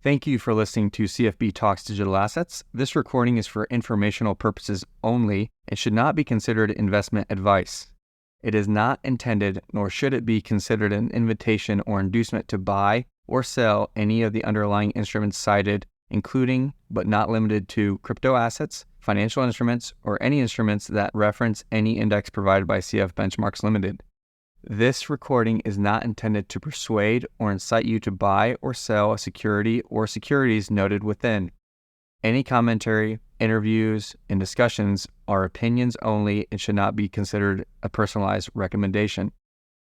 Thank you for listening to CFB Talks Digital Assets. This recording is for informational purposes only and should not be considered investment advice. It is not intended, nor should it be considered an invitation or inducement to buy or sell any of the underlying instruments cited, including but not limited to crypto assets, financial instruments, or any instruments that reference any index provided by CF Benchmarks Limited. This recording is not intended to persuade or incite you to buy or sell a security or securities noted within. Any commentary, interviews, and discussions are opinions only and should not be considered a personalized recommendation.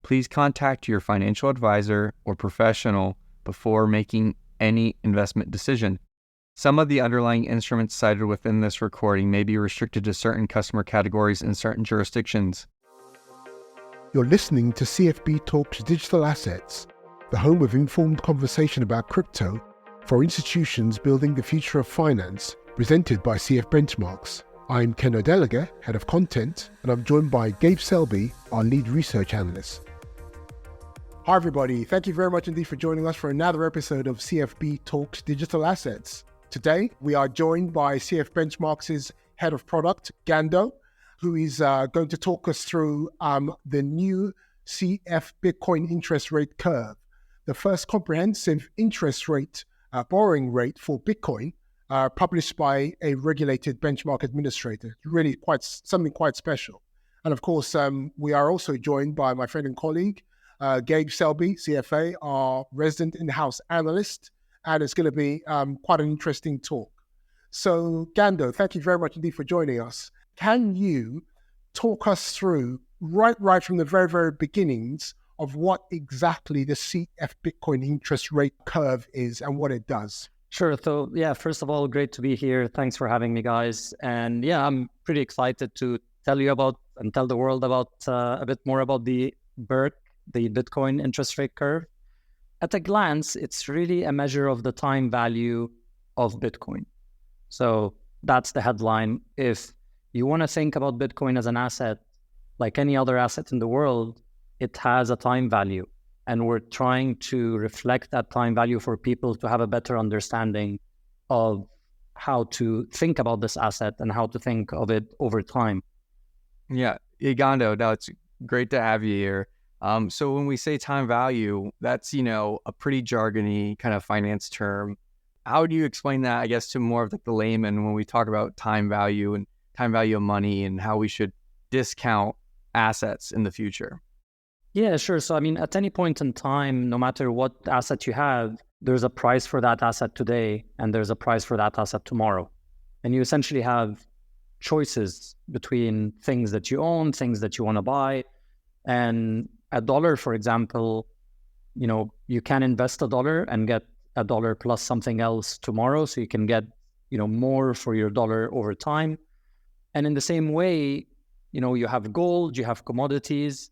Please contact your financial advisor or professional before making any investment decision. Some of the underlying instruments cited within this recording may be restricted to certain customer categories in certain jurisdictions. You're listening to CFB Talks Digital Assets, the home of informed conversation about crypto for institutions building the future of finance, presented by CF Benchmarks. I'm Ken O'Delegate, Head of Content, and I'm joined by Gabe Selby, our Lead Research Analyst. Hi everybody, thank you very much indeed for joining us for another episode of CFB Talks Digital Assets. Today, we are joined by CF Benchmarks' Head of Product, Ghando, who is going to talk us through the new CF Bitcoin interest rate curve, the first comprehensive interest rate borrowing rate for Bitcoin published by a regulated benchmark administrator. Really something quite special. And of course, we are also joined by my friend and colleague, Gabe Selby, CFA, our resident in-house analyst, and it's going to be quite an interesting talk. So, Ghando, thank you very much indeed for joining us. Can you talk us through right from the very, very beginnings of what exactly the CF Bitcoin interest rate curve is and what it does? Sure. So, first of all, great to be here. Thanks for having me, guys. And I'm pretty excited to tell you about and tell the world about a bit more about the BIRC, the Bitcoin interest rate curve. At a glance, it's really a measure of the time value of Bitcoin. So that's the headline. If you want to think about Bitcoin as an asset, like any other asset in the world, it has a time value. And we're trying to reflect that time value for people to have a better understanding of how to think about this asset and how to think of it over time. Yeah, Ghando, no, it's great to have you here. So when we say time value, that's, a pretty jargony kind of finance term. How do you explain that, I guess, to more of the layman when we talk about time value and time value of money and how we should discount assets in the future? Yeah, sure. So, at any point in time, no matter what asset you have, there's a price for that asset today and there's a price for that asset tomorrow. And you essentially have choices between things that you own, things that you want to buy. And a dollar, for example, you can invest a dollar and get a dollar plus something else tomorrow. So you can get, more for your dollar over time. And in the same way, you have gold, you have commodities,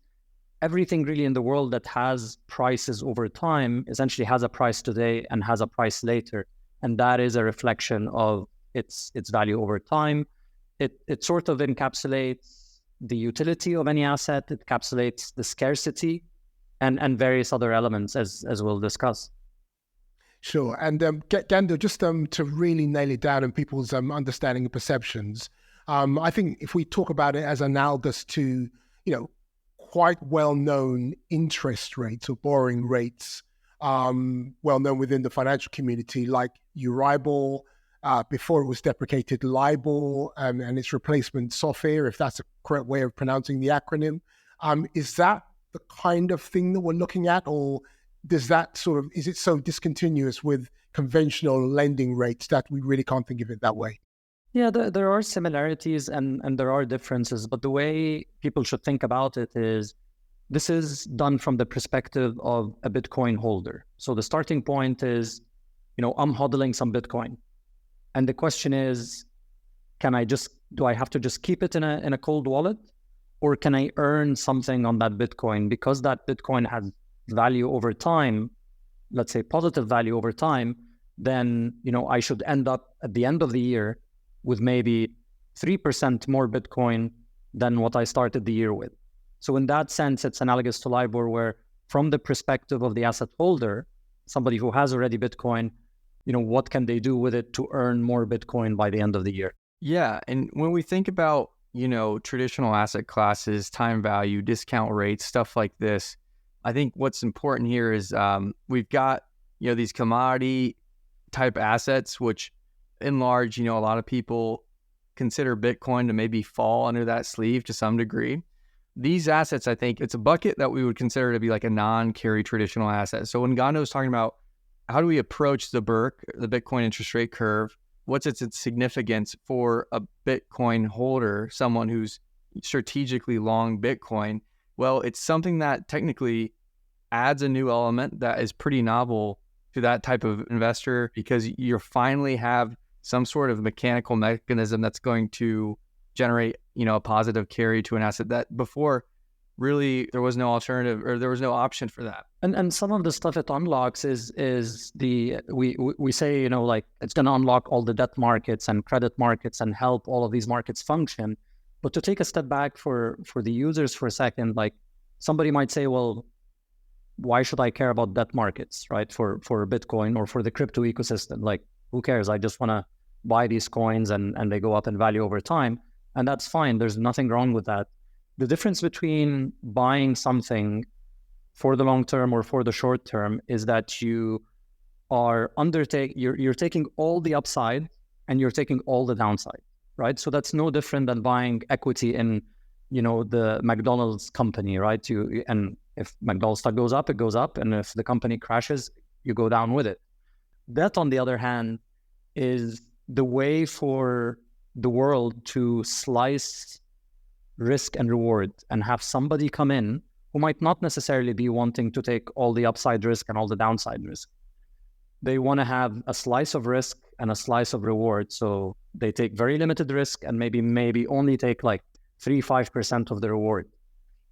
everything really in the world that has prices over time essentially has a price today and has a price later. And that is a reflection of its value over time. It sort of encapsulates the utility of any asset, it encapsulates the scarcity and various other elements as we'll discuss. Sure. And Ghando, just to really nail it down in people's understanding and perceptions, I think if we talk about it as analogous to, quite well-known interest rates or borrowing rates, well-known within the financial community, like Euribor, before it was deprecated, LIBOR, and its replacement, SOFR, if that's a correct way of pronouncing the acronym. Is that the kind of thing that we're looking at, or is it so discontinuous with conventional lending rates that we really can't think of it that way? Yeah, there are similarities and there are differences, but the way people should think about it is this is done from the perspective of a Bitcoin holder. So the starting point is, I'm hodling some Bitcoin. And the question is, do I have to just keep it in a cold wallet, or can I earn something on that Bitcoin? Because that Bitcoin has value over time, let's say positive value over time, then, I should end up at the end of the year with maybe 3% more Bitcoin than what I started the year with. So in that sense, it's analogous to LIBOR, where from the perspective of the asset holder, somebody who has already Bitcoin, what can they do with it to earn more Bitcoin by the end of the year? Yeah. And when we think about, traditional asset classes, time value, discount rates, stuff like this, I think what's important here is we've got, these commodity type assets, which in large, a lot of people consider Bitcoin to maybe fall under that sleeve to some degree. These assets, I think it's a bucket that we would consider to be like a non-carry traditional asset. So when Ghando is talking about how do we approach the BIRC, the Bitcoin interest rate curve, what's its significance for a Bitcoin holder, someone who's strategically long Bitcoin? Well, it's something that technically adds a new element that is pretty novel to that type of investor, because you finally have some sort of mechanical mechanism that's going to generate, a positive carry to an asset that before really there was no alternative or there was no option for that. And some of the stuff it unlocks is we say, like it's going to unlock all the debt markets and credit markets and help all of these markets function. But to take a step back for the users for a second, like somebody might say, well, why should I care about debt markets, right? For Bitcoin or for the crypto ecosystem? Like, who cares? I just want to buy these coins and they go up in value over time. And that's fine. There's nothing wrong with that. The difference between buying something for the long term or for the short term is that you are you're taking all the upside and you're taking all the downside, right? So that's no different than buying equity in, the McDonald's company, right? And if McDonald's stock goes up, it goes up. And if the company crashes, you go down with it. That, on the other hand, is the way for the world to slice risk and reward and have somebody come in who might not necessarily be wanting to take all the upside risk and all the downside risk. They want to have a slice of risk and a slice of reward. So they take very limited risk and maybe only take like 3-5% of the reward.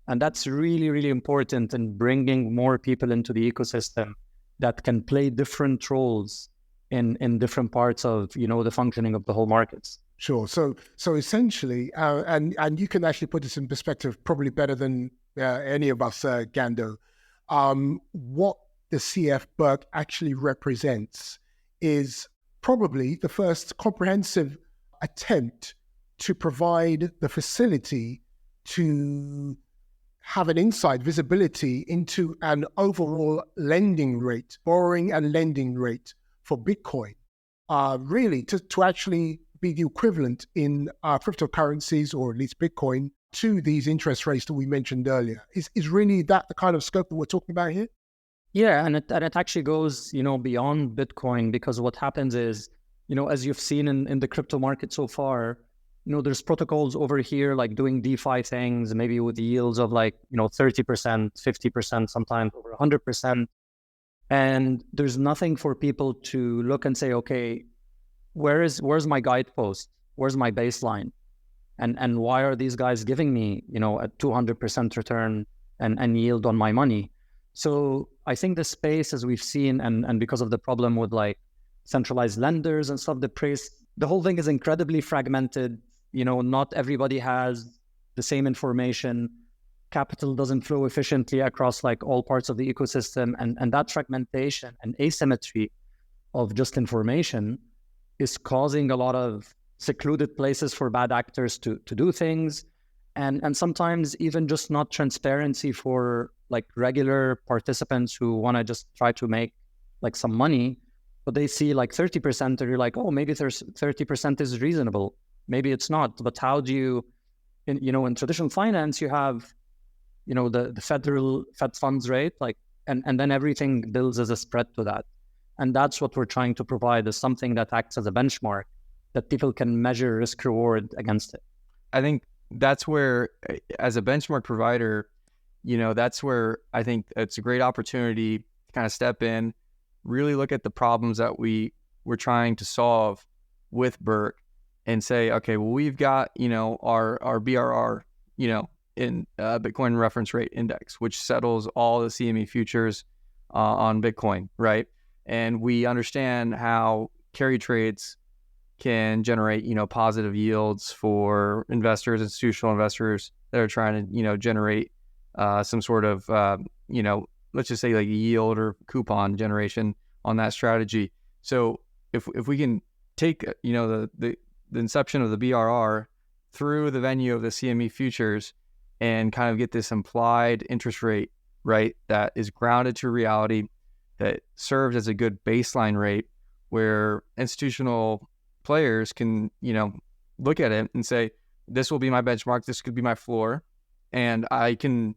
And that's really, really important in bringing more people into the ecosystem that can play different roles in different parts of, the functioning of the whole markets. Sure. So essentially, and you can actually put this in perspective probably better than any of us, Ghando. What the CF BIRC actually represents is probably the first comprehensive attempt to provide the facility to have an insight, visibility into an overall lending rate, borrowing and lending rate for Bitcoin, really to actually be the equivalent in cryptocurrencies, or at least Bitcoin, to these interest rates that we mentioned earlier. Is really that the kind of scope that we're talking about here? Yeah, and it actually goes, beyond Bitcoin, because what happens is, as you've seen in the crypto market so far, there's protocols over here like doing DeFi things, maybe with yields of like, 30%, 50%, sometimes over 100%. And there's nothing for people to look and say, okay, where's my guidepost? Where's my baseline? And why are these guys giving me, a 200% return and yield on my money? So I think the space, as we've seen, and because of the problem with like centralized lenders and stuff, the whole thing is incredibly fragmented. Not everybody has the same information. Capital doesn't flow efficiently across like all parts of the ecosystem. And that fragmentation and asymmetry of just information is causing a lot of secluded places for bad actors to do things. And sometimes even just not transparency for like regular participants who want to just try to make like some money, but they see like 30% and you're like, oh, maybe there's 30% is reasonable. Maybe it's not. But how do you, in traditional finance, you have, the Fed funds rate, like, and then everything builds as a spread to that. And that's what we're trying to provide, is something that acts as a benchmark that people can measure risk reward against it. I think that's where, as a benchmark provider, that's where I think it's a great opportunity to kind of step in, really look at the problems that we're trying to solve with BIRC and say, okay, well, we've got, our BRR, in Bitcoin Reference Rate Index, which settles all the CME futures on Bitcoin, right? And we understand how carry trades can generate, positive yields for investors, institutional investors that are trying to, generate some sort of, let's just say like a yield or coupon generation on that strategy. So if we can take, the inception of the BRR through the venue of the CME futures and kind of get this implied interest rate, right, that is grounded to reality, that serves as a good baseline rate where institutional players can, look at it and say, this will be my benchmark, this could be my floor, and I can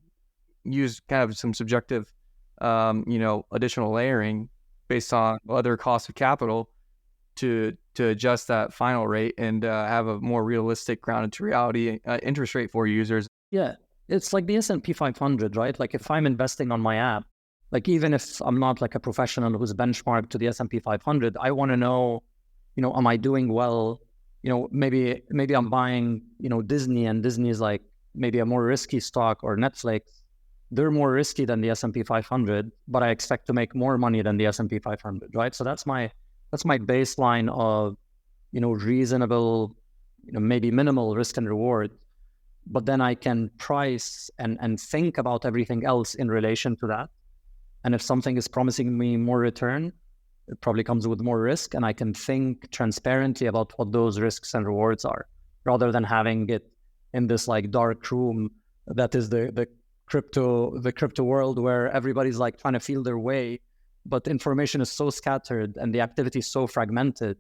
use kind of some subjective, additional layering based on other costs of capital to adjust that final rate and have a more realistic grounded to reality interest rate for users. Yeah, it's like the S&P 500, right? Like if I'm investing on my app, like even if I'm not like a professional who's benchmarked to the S&P 500, I want to know, am I doing well? Maybe I'm buying, Disney, and Disney is like maybe a more risky stock, or Netflix. They're more risky than the S&P 500, but I expect to make more money than the S&P 500, right? So that's my baseline of, reasonable, maybe minimal risk and reward. But then I can price and think about everything else in relation to that. And if something is promising me more return, it probably comes with more risk, and I can think transparently about what those risks and rewards are, rather than having it in this like dark room that is the crypto world, where everybody's like trying to feel their way, but information is so scattered and the activity is so fragmented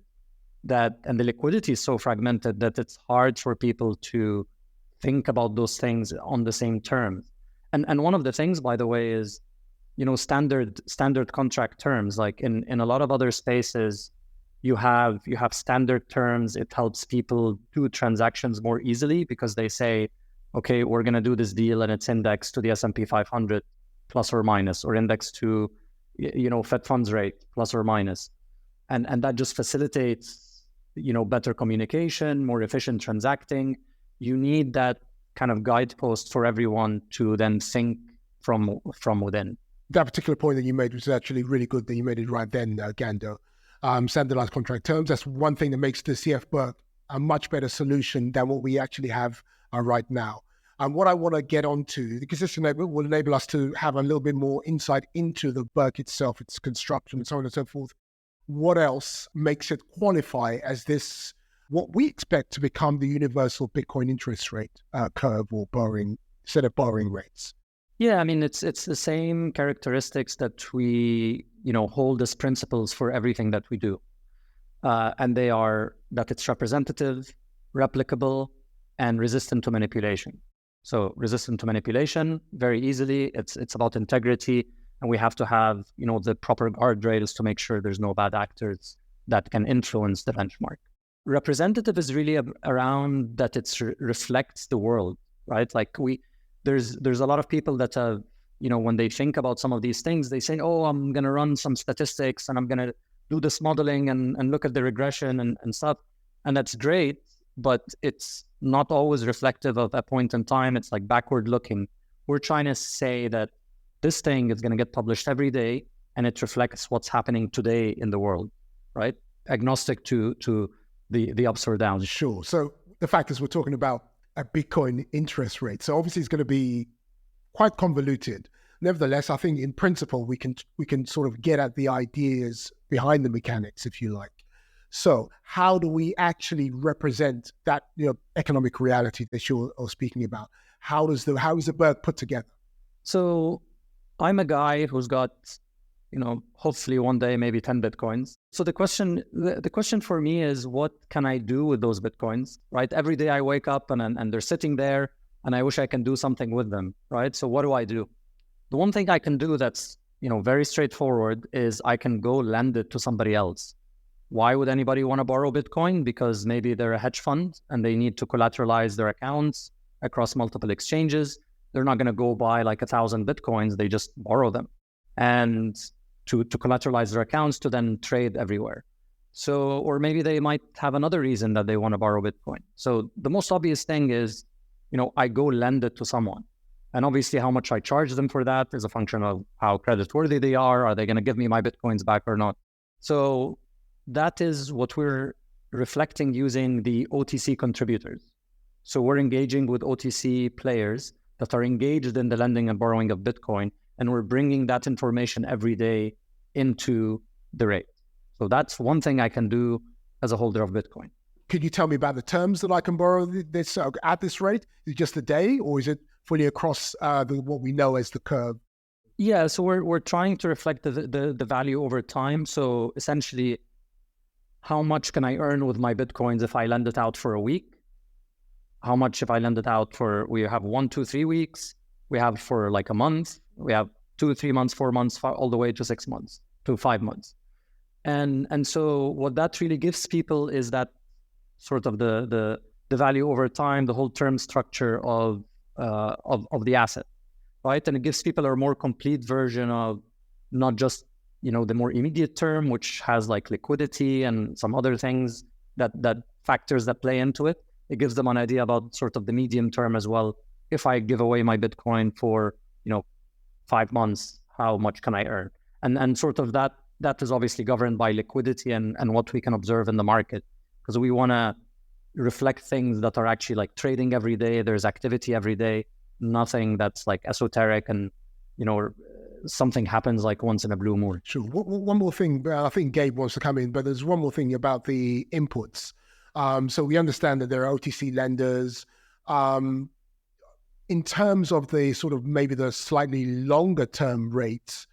and the liquidity is so fragmented that it's hard for people to think about those things on the same terms. And one of the things, by the way, is standard contract terms. Like in a lot of other spaces, you have standard terms. It helps people do transactions more easily because they say, okay, we're going to do this deal and it's indexed to the S&P 500 plus or minus, or indexed to Fed funds rate plus or minus, and that just facilitates better communication, more efficient transacting. You need that kind of guidepost for everyone to then think from within. That particular point that you made was actually really good that you made it right then, Ghando. Standardized contract terms, that's one thing that makes the CF BIRC a much better solution than what we actually have right now. And what I want to get onto, because this will enable us to have a little bit more insight into the BIRC itself, its construction, and so on and so forth. What else makes it qualify as this, what we expect to become the universal Bitcoin interest rate curve, or set of borrowing rates? Yeah, I mean, it's the same characteristics that we, hold as principles for everything that we do. And they are that it's representative, replicable, and resistant to manipulation. So resistant to manipulation, very easily, it's about integrity, and we have to have, the proper guardrails to make sure there's no bad actors that can influence the benchmark. Representative is really around that it reflects the world, right? Like there's a lot of people that have, when they think about some of these things, they say, oh, I'm going to run some statistics and I'm going to do this modeling and look at the regression and stuff. And that's great, but it's not always reflective of a point in time. It's like backward looking. We're trying to say that this thing is going to get published every day and it reflects what's happening today in the world, right? Agnostic to the ups or downs. Sure. So the fact is, we're talking about a Bitcoin interest rate. So obviously it's going to be quite convoluted. Nevertheless, I think in principle, we can sort of get at the ideas behind the mechanics, if you like. So how do we actually represent that economic reality that you're speaking about? How is the BIRC put together? So I'm a guy who's got, hopefully one day maybe 10 Bitcoins. So the question for me is, what can I do with those Bitcoins, right? Every day I wake up and they're sitting there and I wish I can do something with them, right? So what do I do? The one thing I can do that's, very straightforward is I can go lend it to somebody else. Why would anybody want to borrow Bitcoin? Because maybe they're a hedge fund and they need to collateralize their accounts across multiple exchanges. They're not going to go buy like 1,000 Bitcoins. They just borrow them and to collateralize their accounts to then trade everywhere. So, or maybe they might have another reason that they want to borrow Bitcoin. So the most obvious thing is, I go lend it to someone. And obviously how much I charge them for that is a function of how creditworthy they are. Are they going to give me my Bitcoins back or not? So that is what we're reflecting using the OTC contributors. So we're engaging with OTC players that are engaged in the lending and borrowing of Bitcoin, and we're bringing that information every day into the rate. So that's one thing I can do as a holder of Bitcoin. Could you tell me about the terms that I can borrow this at this rate? Is it just a day, or is it fully across what we know as the curve? Yeah, so we're trying to reflect the value over time. So essentially, how much can I earn with my Bitcoins if I lend it out for a week? How much if I lend it out for, we have 1, 2, 3 weeks, we have for like a month, we have 2, 3 months, 4 months, all the way to 6 months, to 5 months. And so what that really gives people is that sort of the value over time, the whole term structure of the asset, right? And it gives people a more complete version of not just, the more immediate term, which has like liquidity and some other things that factors that play into it. It gives them an idea about sort of the medium term as well. If I give away my Bitcoin for, 5 months, how much can I earn? And sort of that is obviously governed by liquidity and what we can observe in the market, because we want to reflect things that are actually like trading every day. There's activity every day, nothing that's like esoteric and, something happens like once in a blue moon. Sure. One more thing, I think Gabe wants to come in, but there's one more thing about the inputs. So we understand that there are OTC lenders. In terms of the sort of maybe the slightly longer term rates,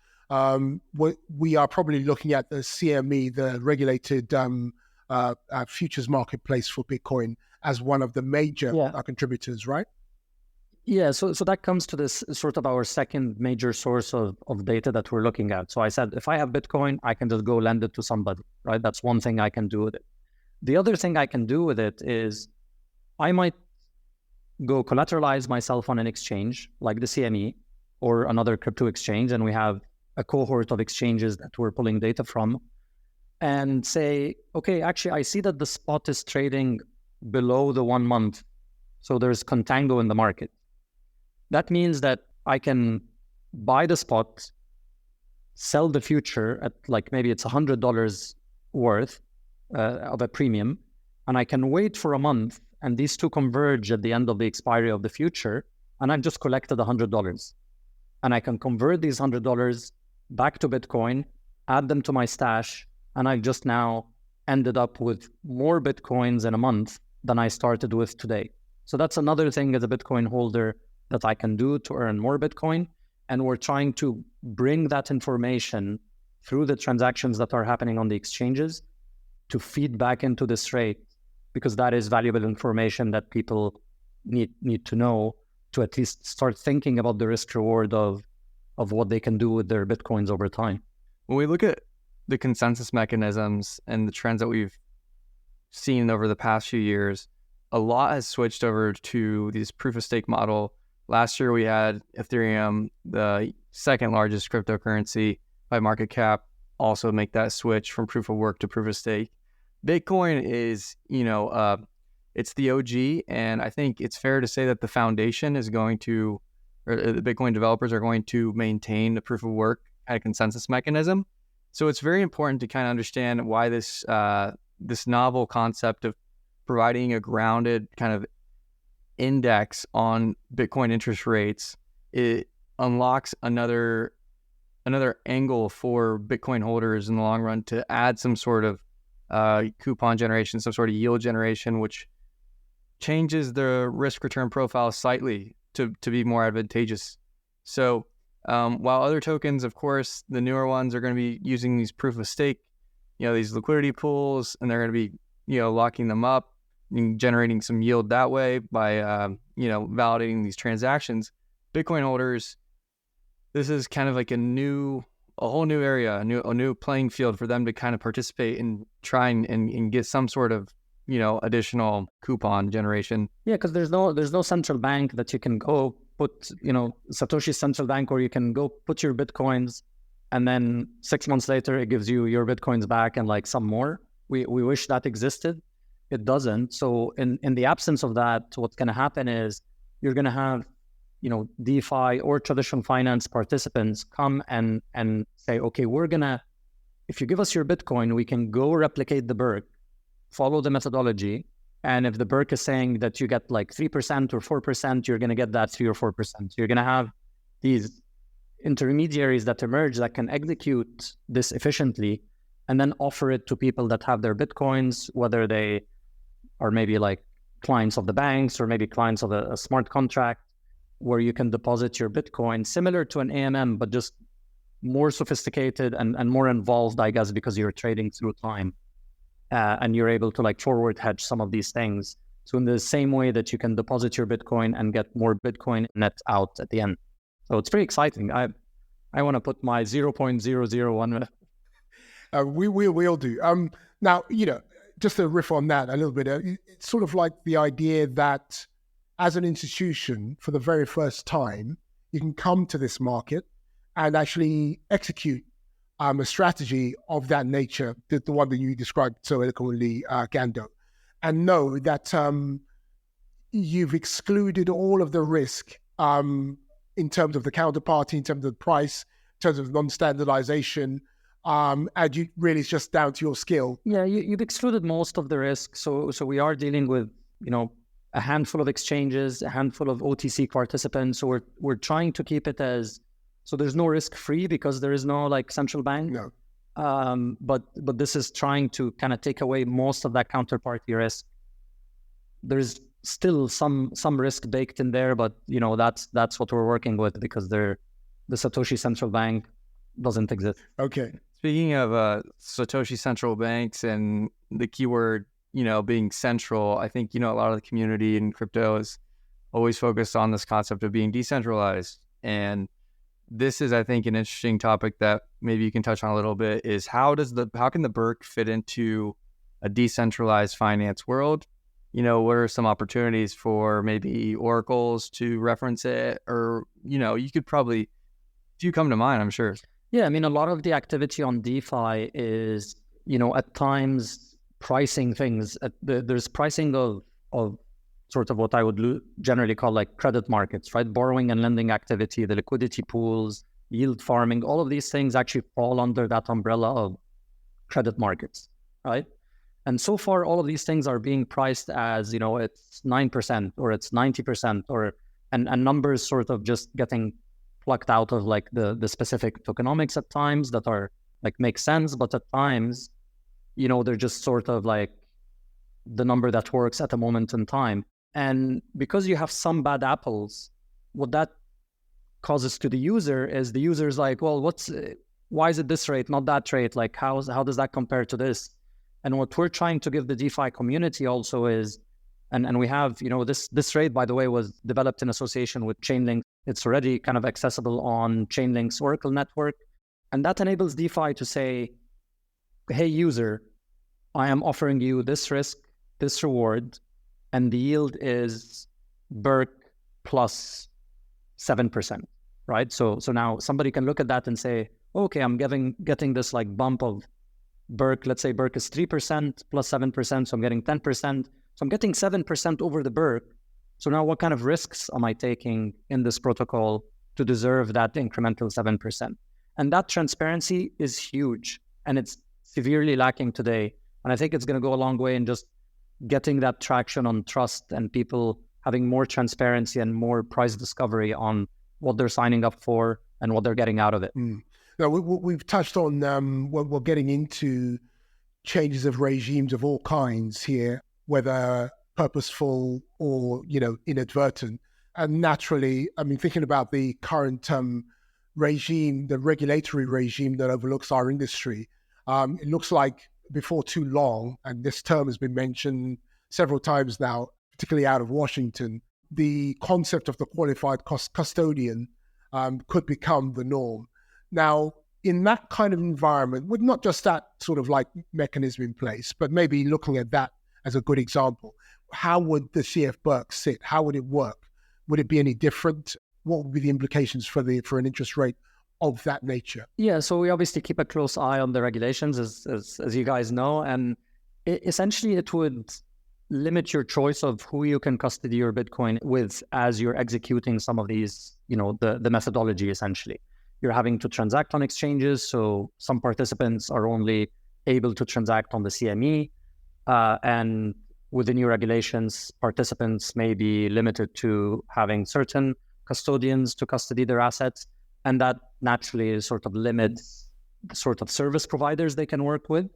we are probably looking at the CME, the regulated futures marketplace for Bitcoin, as one of the major contributors, right? Yeah, so that comes to this sort of our second major source of data that we're looking at. So I said, if I have Bitcoin, I can just go lend it to somebody, right? That's one thing I can do with it. The other thing I can do with it is I might go collateralize myself on an exchange like the CME or another crypto exchange, and we have a cohort of exchanges that we're pulling data from, and say, okay, actually, I see that the spot is trading below the 1 month. So there's contango in the market. That means that I can buy the spot, sell the future at like maybe it's $100 worth of a premium, and I can wait for a month, and these two converge at the end of the expiry of the future, and I've just collected $100. And I can convert these $100 back to Bitcoin, add them to my stash, and I've just now ended up with more Bitcoins in a month than I started with today. So that's another thing as a Bitcoin holder that I can do to earn more Bitcoin. And we're trying to bring that information through the transactions that are happening on the exchanges to feed back into this rate, because that is valuable information that people need to know to at least start thinking about the risk reward of what they can do with their Bitcoins over time. When we look at the consensus mechanisms and the trends that we've seen over the past few years, a lot has switched over to this proof of stake model. Last year we had Ethereum, the second largest cryptocurrency by market cap, also make that switch from proof of work to proof of stake. Bitcoin is, it's the OG, and I think it's fair to say that the foundation is going to, or the Bitcoin developers are going to maintain the proof of work kind of consensus mechanism. So it's very important to kind of understand why this novel concept of providing a grounded kind of index on Bitcoin interest rates, it unlocks another angle for Bitcoin holders in the long run to add some sort of coupon generation, some sort of yield generation, which changes the risk return profile slightly to be more advantageous. So while other tokens, of course, the newer ones are going to be using these proof of stake, these liquidity pools, and they're going to be, locking them up and generating some yield that way by, validating these transactions. Bitcoin holders, this is kind of like a whole new area, a new playing field for them to kind of participate and try and get some sort of, additional coupon generation. Yeah, because there's no central bank that you can go put, Satoshi's central bank, where you can go put your Bitcoins, and then 6 months later it gives you your Bitcoins back and like some more. We wish that existed. It doesn't. So in the absence of that, what's going to happen is you're going to have, DeFi or traditional finance participants come and say, okay, if you give us your Bitcoin, we can go replicate the BIRC, follow the methodology. And if the BIRC is saying that you get like 3% or 4%, you're going to get that 3 or 4%. You're going to have these intermediaries that emerge that can execute this efficiently. and then offer it to people that have their Bitcoins, whether they are maybe like clients of the banks or maybe clients of a smart contract, where you can deposit your Bitcoin, similar to an AMM, but just more sophisticated and more involved, I guess, because you're trading through time. And you're able to like forward hedge some of these things. So in the same way that you can deposit your Bitcoin and get more Bitcoin net out at the end. So it's pretty exciting. I want to put my 0.001. We all do. Now, just to riff on that a little bit, it's sort of like the idea that as an institution, for the very first time, you can come to this market and actually execute a strategy of that nature, the one that you described so eloquently, Ghando, and know that you've excluded all of the risk in terms of the counterparty, in terms of the price, in terms of non-standardization, and you really, it's just down to your skill. Yeah, you've excluded most of the risk. So we are dealing with, a handful of exchanges, a handful of OTC participants. So we're trying to keep it as, so there's no risk free because there is no like central bank. No. But this is trying to kind of take away most of that counterparty risk. There's still some risk baked in there, but that's what we're working with because the Satoshi central bank doesn't exist. Okay. Speaking of Satoshi central banks and the keyword, being central, I think, a lot of the community in crypto is always focused on this concept of being decentralized. And this is, I think, an interesting topic that maybe you can touch on a little bit is how can the BIRC fit into a decentralized finance world? What are some opportunities for maybe oracles to reference it? Or, you could probably, if you come to mind, I'm sure. Yeah, a lot of the activity on DeFi is, at times pricing things. There's pricing of sort of what I would generally call like credit markets, right? Borrowing and lending activity, the liquidity pools, yield farming, all of these things actually fall under that umbrella of credit markets, right? And so far, all of these things are being priced as, it's 9% or it's 90% and numbers sort of just getting plucked out of like the specific tokenomics at times that are like make sense, but at times, they're just sort of like the number that works at a moment in time. And because you have some bad apples, what that causes to the user is the user's like, well, why is it this rate, not that rate? Like, how does that compare to this? And what we're trying to give the DeFi community also is, and we have, this rate, by the way, was developed in association with Chainlink. It's already kind of accessible on Chainlink's Oracle network. And that enables DeFi to say, hey, user, I am offering you this risk, this reward, and the yield is BIRC plus 7%, right? So now somebody can look at that and say, okay, I'm getting this like bump of BIRC. Let's say BIRC is 3% plus 7%, so I'm getting 10%. So I'm getting 7% over the BIRC. So now what kind of risks am I taking in this protocol to deserve that incremental 7%? And that transparency is huge, and it's severely lacking today. And I think it's going to go a long way in just getting that traction on trust and people having more transparency and more price discovery on what they're signing up for and what they're getting out of it. Now, we've touched on, we're getting into changes of regimes of all kinds here, whether purposeful or, inadvertent. And naturally, thinking about the current regime, the regulatory regime that overlooks our industry, it looks like before too long, and this term has been mentioned several times now, particularly out of Washington, the concept of the qualified custodian could become the norm. Now, in that kind of environment, with not just that sort of like mechanism in place, but maybe looking at that as a good example, how would the CF BIRC sit? How would it work? Would it be any different? What would be the implications for an interest rate of that nature? Yeah, so we obviously keep a close eye on the regulations, as you guys know, and essentially it would limit your choice of who you can custody your Bitcoin with as you're executing some of these, the methodology essentially. You're having to transact on exchanges, so some participants are only able to transact on the CME, and within your regulations, participants may be limited to having certain custodians to custody their assets, and that naturally sort of limits the sort of service providers they can work with,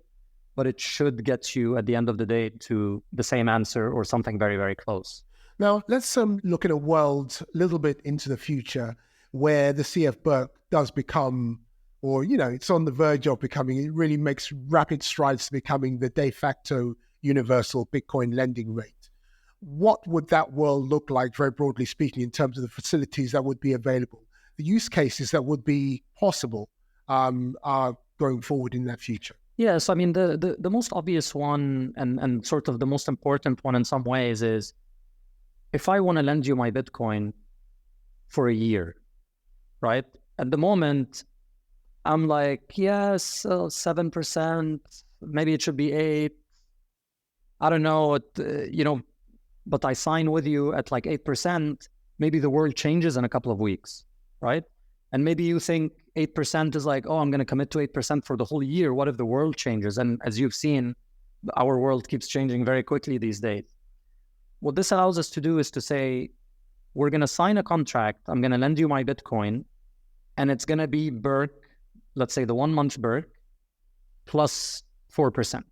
but it should get you at the end of the day to the same answer or something very, very close. Now, let's look at a world a little bit into the future where the CF BIRC does become, or, it's on the verge of becoming, it really makes rapid strides to becoming the de facto universal Bitcoin lending rate. What would that world look like, very broadly speaking, in terms of the facilities that would be available, the use cases that would be possible are going forward in that future? Yeah, so I mean, the most obvious one and sort of the most important one in some ways is, if I want to lend you my Bitcoin for a year, right? At the moment, I'm like, yes, 7%, maybe it should be 8%. I don't know, but I sign with you at like 8%, maybe the world changes in a couple of weeks, right? And maybe you think 8% is like, oh, I'm going to commit to 8% for the whole year. What if the world changes? And as you've seen, our world keeps changing very quickly these days. What this allows us to do is to say, we're going to sign a contract. I'm going to lend you my Bitcoin, and it's going to be BIRC, let's say the 1 month BIRC, plus 4%.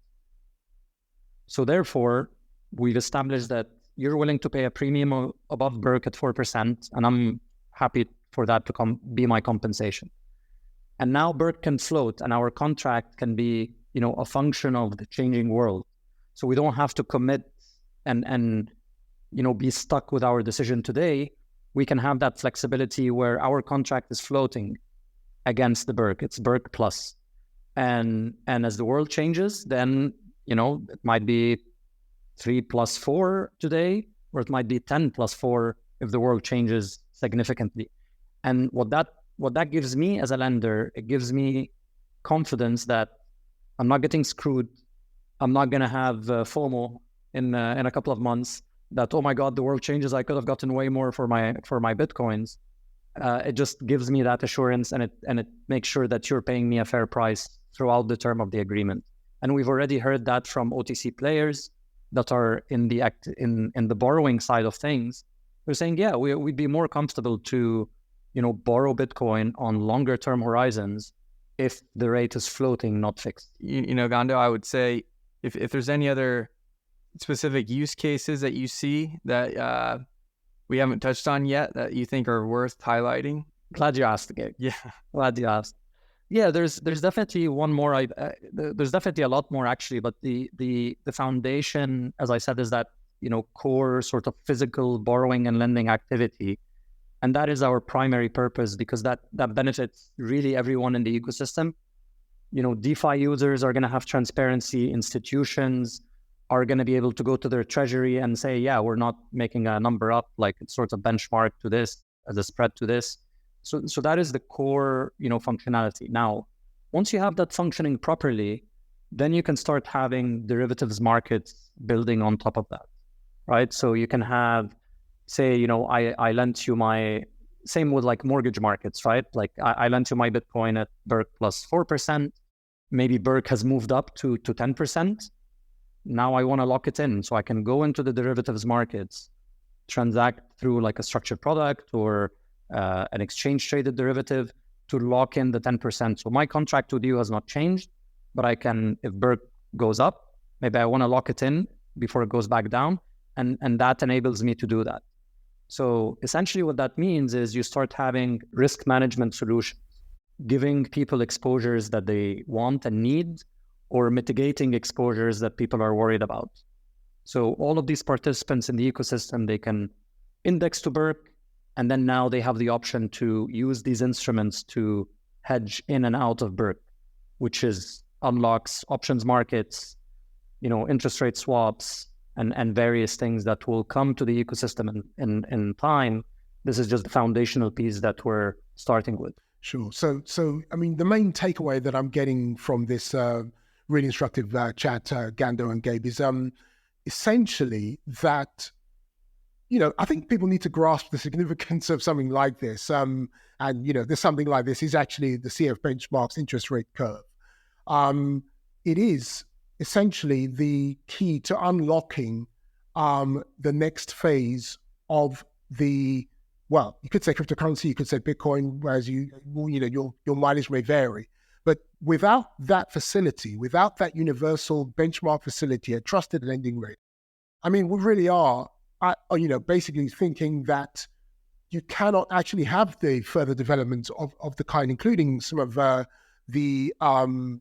So therefore, we've established that you're willing to pay a premium above BIRC at 4%, and I'm happy for that to be my compensation. And now BIRC can float, and our contract can be, a function of the changing world. So we don't have to commit and be stuck with our decision today. We can have that flexibility where our contract is floating against the BIRC. It's BIRC plus. And as the world changes, then, it might be 3 plus 4 today, or it might be 10 plus 4 if the world changes significantly. And what that gives me as a lender, it gives me confidence that I'm not getting screwed. I'm not going to have FOMO in a couple of months that, oh my God, the world changes. I could have gotten way more for my Bitcoins. It just gives me that assurance, and it makes sure that you're paying me a fair price throughout the term of the agreement. And we've already heard that from OTC players that are in the borrowing side of things. They're saying, yeah, we'd be more comfortable to, borrow Bitcoin on longer term horizons if the rate is floating, not fixed. Ghando, I would say if there's any other specific use cases that you see that we haven't touched on yet that you think are worth highlighting. Glad you asked, Gabe. Yeah, glad you asked. Yeah, there's definitely one more. There's definitely a lot more actually, but the foundation, as I said, is that core sort of physical borrowing and lending activity, and that is our primary purpose because that benefits really everyone in the ecosystem. DeFi users are going to have transparency. Institutions are going to be able to go to their treasury and say, yeah, we're not making a number up, like it's sort of benchmark to this as a spread to this. So that is the core, functionality. Now, once you have that functioning properly, then you can start having derivatives markets building on top of that, right? So you can have, say, I lent you same with like mortgage markets, right? Like I lent you my Bitcoin at BIRC plus 4%. Maybe BIRC has moved up to 10%. Now I want to lock it in. So I can go into the derivatives markets, transact through like a structured product or an exchange traded derivative to lock in the 10%. So my contract with you has not changed, but I can, if BIRC goes up, maybe I want to lock it in before it goes back down. And that enables me to do that. So essentially what that means is you start having risk management solutions, giving people exposures that they want and need, or mitigating exposures that people are worried about. So all of these participants in the ecosystem, they can index to BIRC, and then now they have the option to use these instruments to hedge in and out of BIRC, which unlocks options markets, interest rate swaps, and various things that will come to the ecosystem in time. This is just the foundational piece that we're starting with. Sure. So I mean, the main takeaway that I'm getting from this really instructive chat, Ghando and Gabe, is essentially that, I think people need to grasp the significance of something like this. And, there's something like this is actually the CF benchmark's interest rate curve. It is essentially the key to unlocking the next phase of you could say cryptocurrency, you could say Bitcoin, whereas your mileage may vary. But without that facility, without that universal benchmark facility, a trusted lending rate, I mean, we really are, basically thinking that you cannot actually have the further development of the kind, including some of the sort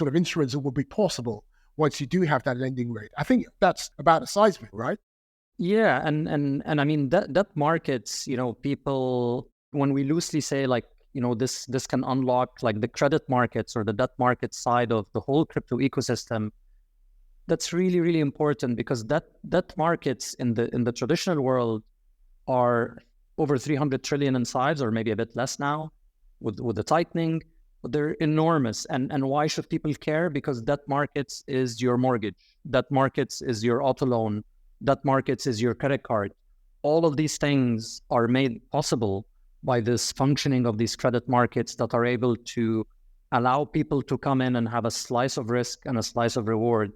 of instruments that will be possible once you do have that lending rate. I think that's about the size of it, right? Yeah, and I mean that markets, people, when we loosely say like, this can unlock like the credit markets or the debt market side of the whole crypto ecosystem. That's really, really important, because debt markets in the traditional world are over 300 trillion in size, or maybe a bit less now with the tightening, but they're enormous. And why should people care? Because debt markets is your mortgage, debt markets is your auto loan, debt markets is your credit card. All of these things are made possible by this functioning of these credit markets that are able to allow people to come in and have a slice of risk and a slice of reward,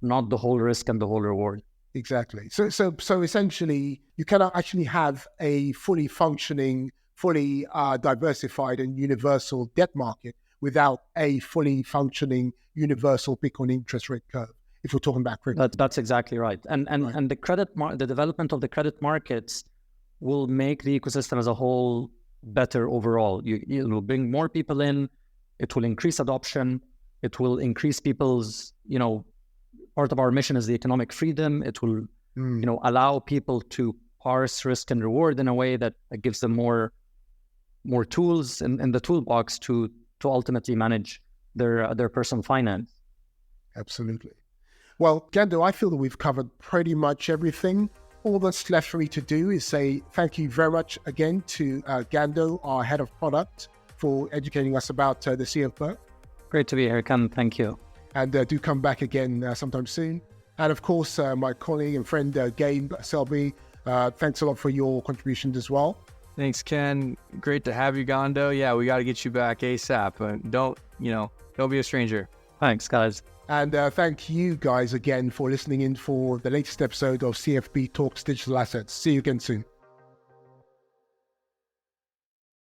not the whole risk and the whole reward. Exactly. So essentially, you cannot actually have a fully functioning, fully diversified and universal debt market without a fully functioning universal Bitcoin interest rate curve, if we're talking about crypto. That's exactly right. And the development of the credit markets will make the ecosystem as a whole better overall. It will bring more people in. It will increase adoption. It will increase people's, part of our mission is the economic freedom. It will, allow people to parse risk and reward in a way that gives them more tools in the toolbox to ultimately manage their personal finance. Absolutely. Well, Ghando, I feel that we've covered pretty much everything. All that's left for me to do is say thank you very much again to Ghando, our head of product, for educating us about the CF BIRC. Great to be here, Ken. Thank you. And do come back again sometime soon. And of course, my colleague and friend, Gabe Selby, thanks a lot for your contributions as well. Thanks, Ken. Great to have you, Ghando. Yeah, we got to get you back ASAP. Don't be a stranger. Thanks, guys. And thank you guys again for listening in for the latest episode of CFB Talks Digital Assets. See you again soon.